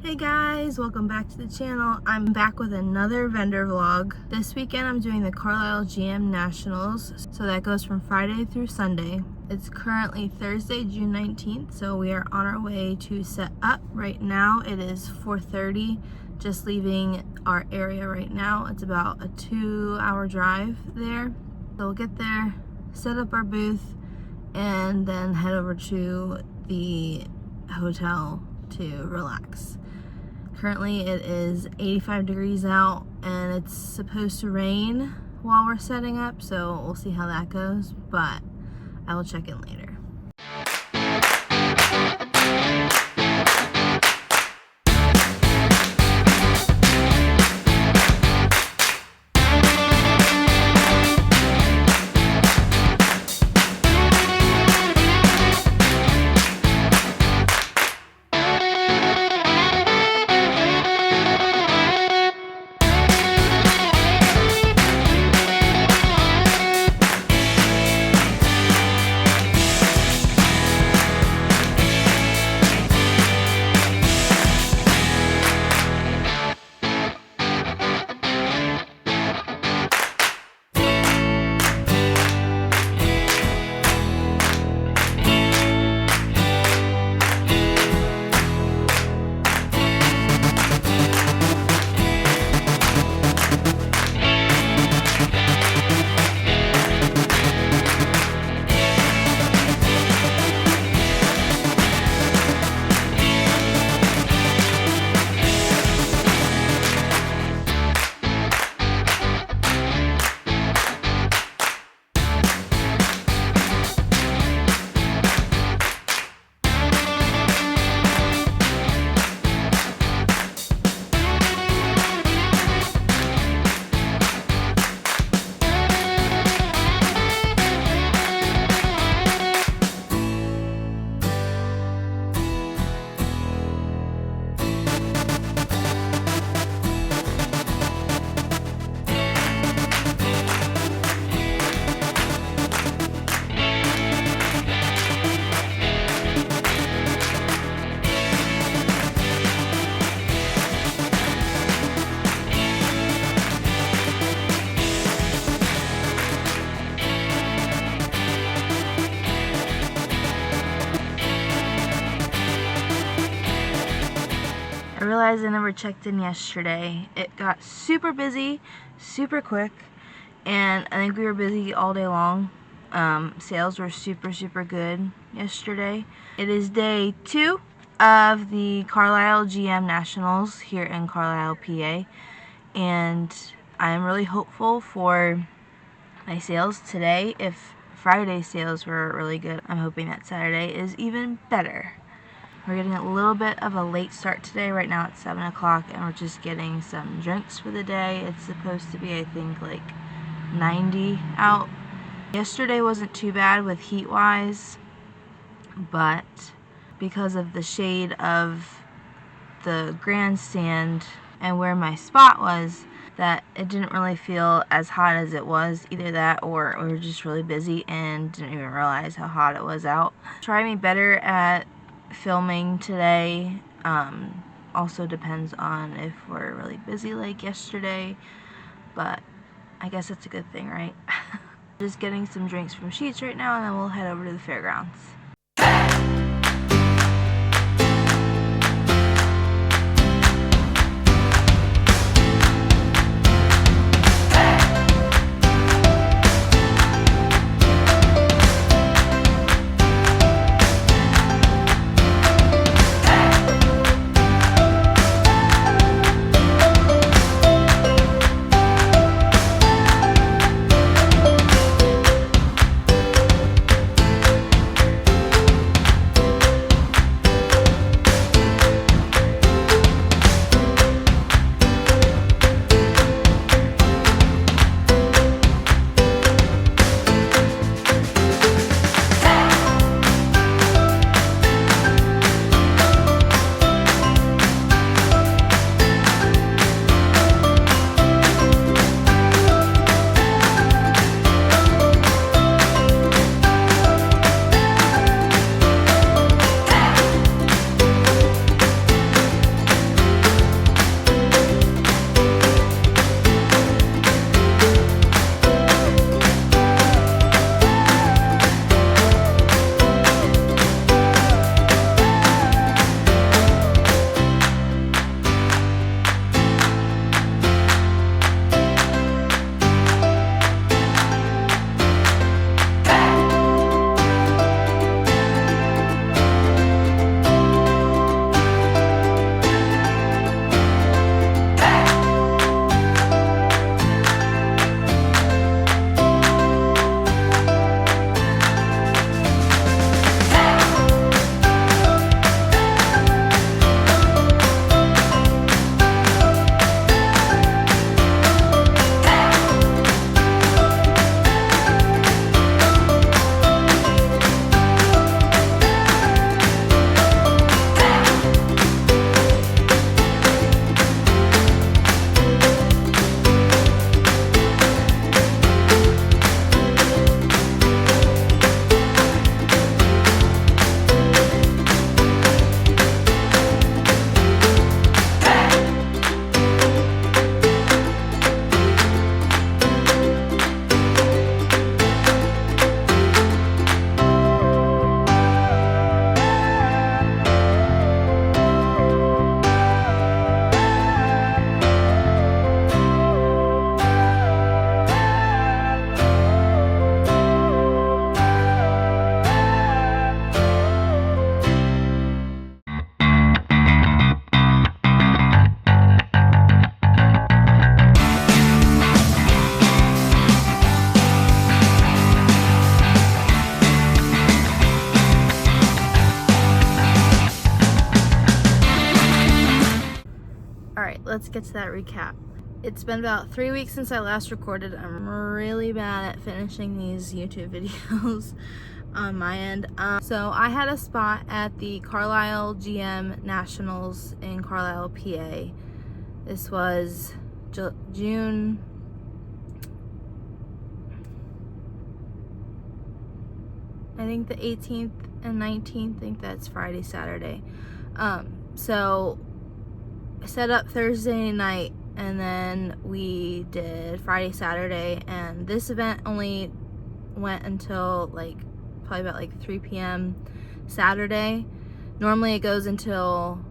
Hey guys, welcome back to the channel. I'm back with another vendor vlog. This weekend I'm doing the Carlisle GM Nationals, so that goes from Friday through Sunday. It's currently Thursday, June 19th, so we are on our way to set up. Right now it is 4:30, just leaving our area right now. It's about a 2-hour drive there. So we'll get there, set up our booth, and then head over to the hotel to relax. Currently it is 85 degrees out and it's supposed to rain while we're setting up, so we'll see how that goes, but I will check in later. I realized I never checked in yesterday. It got super busy, super quick, and I think we were busy all day long. Sales were super good yesterday. It is day 2 of the Carlisle GM Nationals here in Carlisle, PA, and I am really hopeful for my sales today. If Friday's sales were really good, I'm hoping that Saturday is even better. We're getting a little bit of a late start today. Right now it's 7 o'clock and we're just getting some drinks for the day. It's supposed to be, I think, like 90 out. Yesterday wasn't too bad with heat wise, but because of the shade of the grandstand and where my spot was, that it didn't really feel as hot as it was. Either that or we were just really busy and didn't even realize how hot it was out. Try me better at filming today. Also depends on if we're really busy like yesterday, but I guess that's a good thing, right? Just getting some drinks from Sheets right now and then we'll head over to the fairgrounds. Alright, let's get to that recap. It's been about 3 weeks since I last recorded. I'm really bad at finishing these YouTube videos on my end. So I had a spot at the Carlisle GM Nationals in Carlisle, PA. This was June... I think the 18th and 19th. I think that's Friday, Saturday. So I set up Thursday night, and then we did Friday, Saturday, and this event only went until probably about 3 p.m. Saturday. Normally it goes until,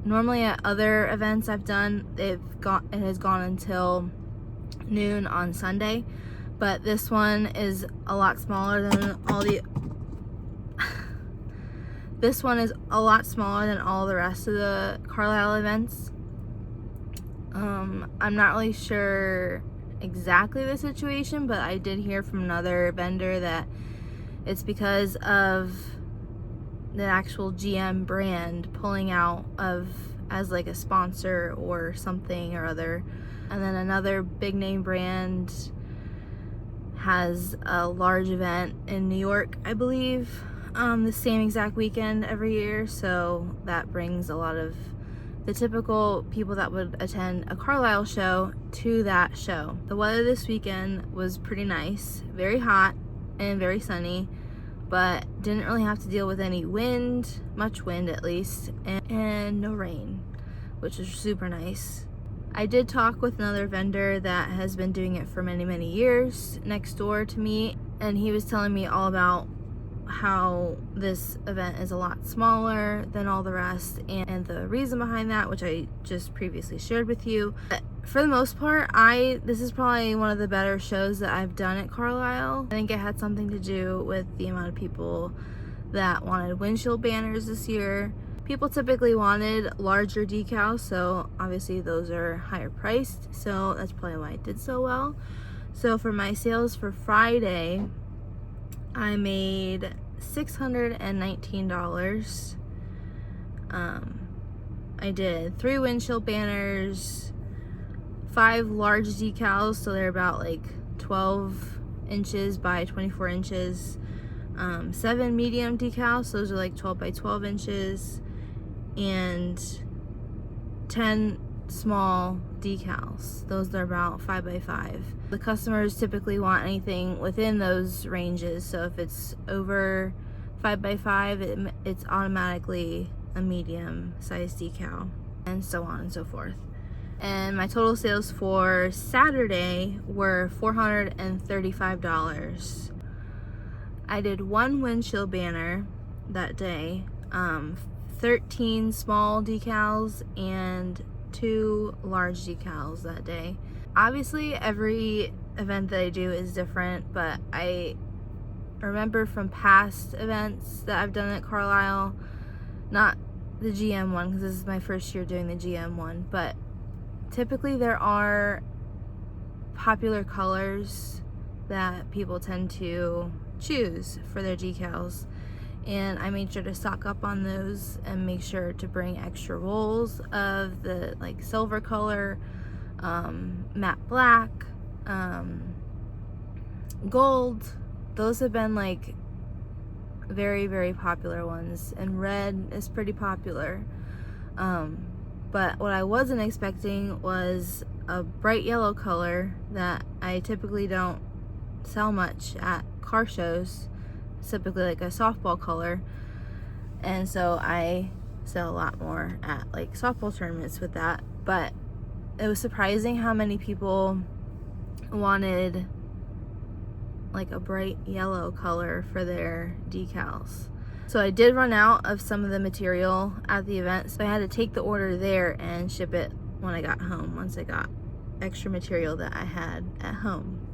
normally at other events I've done, it has gone until noon on Sunday, but this one is a lot smaller than all the this one is a lot smaller than all the rest of the Carlisle events. I'm not really sure exactly the situation, but I did hear from another vendor that it's because of the actual GM brand pulling out as a sponsor or something or other. And then another big name brand has a large event in New York, I believe, the same exact weekend every year, so that brings a lot of the typical people that would attend a Carlisle show to that show. The weather this weekend was pretty nice, very hot and very sunny, but didn't really have to deal with any wind, much wind at least, and no rain, which was super nice. I did talk with another vendor that has been doing it for many, many years next door to me, and he was telling me all about how this event is a lot smaller than all the rest and the reason behind that, which I just previously shared with you. But for the most part, this is probably one of the better shows that I've done at Carlisle. I think it had something to do with the amount of people that wanted windshield banners this year. People typically wanted larger decals, so obviously those are higher priced, so that's probably why it did so well. So for my sales for Friday, I made $619. I did 3 windshield banners, 5 large decals, so they're about 12 inches by 24 inches, 7 medium decals, so those are 12 by 12 inches, and 10 small decals. Those are about 5 by 5. The customers typically want anything within those ranges, so if it's over 5 by 5, it's automatically a medium size decal, and so on and so forth. And my total sales for Saturday were $435. I did 1 windshield banner that day, 13 small decals, and 2 large decals that day. Obviously every event that I do is different, but I remember from past events that I've done at Carlisle, not the GM one because this is my first year doing the GM one, but typically there are popular colors that people tend to choose for their decals, and I made sure to stock up on those and make sure to bring extra rolls of the silver color, matte black, gold. Those have been very, very popular ones, and red is pretty popular. But what I wasn't expecting was a bright yellow color that I typically don't sell much at car shows. It's typically a softball color, and so I sell a lot more at softball tournaments with that. But it was surprising how many people wanted a bright yellow color for their decals. So I did run out of some of the material at the event, so I had to take the order there and ship it when I got home, once I got extra material that I had at home.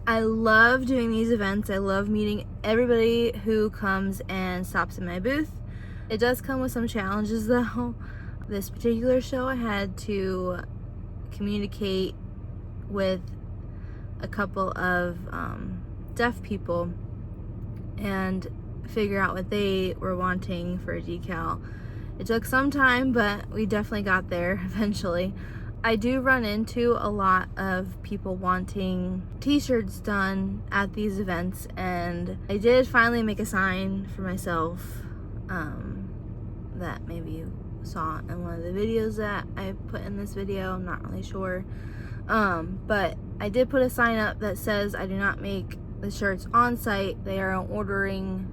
I love doing these events. I love meeting everybody who comes and stops in my booth. It does come with some challenges though. This particular show I had to communicate with a couple of deaf people and figure out what they were wanting for a decal. It It took some time, but we definitely got there eventually. I do run into a lot of people wanting t-shirts done at these events, and I did finally make a sign for myself that maybe you saw in one of the videos that I put in this video. I'm not really sure. But I did put a sign up that says I do not make the shirts on site. They are an ordering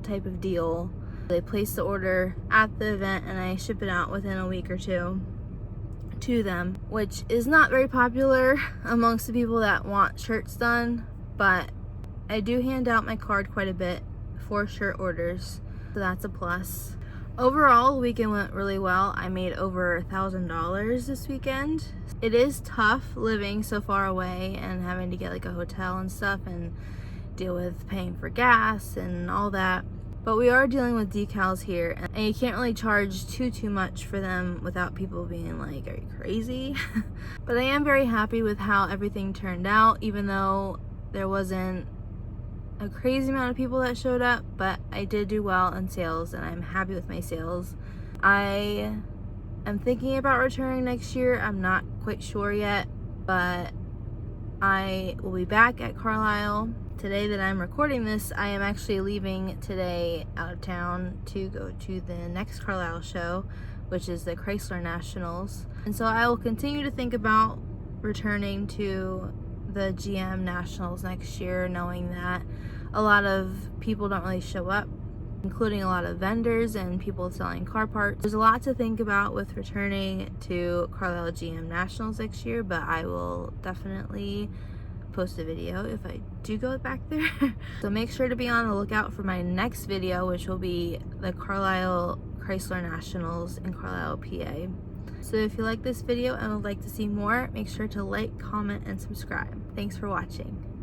type of deal. They place the order at the event and I ship it out within a week or two to them, which is not very popular amongst the people that want shirts done, but I do hand out my card quite a bit for shirt orders, so that's a plus. Overall, the weekend went really well. I made over $1,000 this weekend. It is tough living so far away and having to get like a hotel and stuff and deal with paying for gas and all that. But we are dealing with decals here, and you can't really charge too much for them without people being like, are you crazy? But I am very happy with how everything turned out, even though there wasn't a crazy amount of people that showed up, but I did do well in sales and I'm happy with my sales. I am thinking about returning next year. I'm not quite sure yet, but I will be back at Carlisle. Today that I'm recording this, I am actually leaving today out of town to go to the next Carlisle show, which is the Carlisle Nationals. And so I will continue to think about returning to the GM Nationals next year, knowing that a lot of people don't really show up, including a lot of vendors and people selling car parts. There's a lot to think about with returning to Carlisle GM Nationals next year, but I will definitely post a video if I do go back there. So make sure to be on the lookout for my next video, which will be the Carlisle Nationals in Carlisle, PA. So if you like this video and would like to see more, make sure to like, comment, and subscribe. Thanks for watching.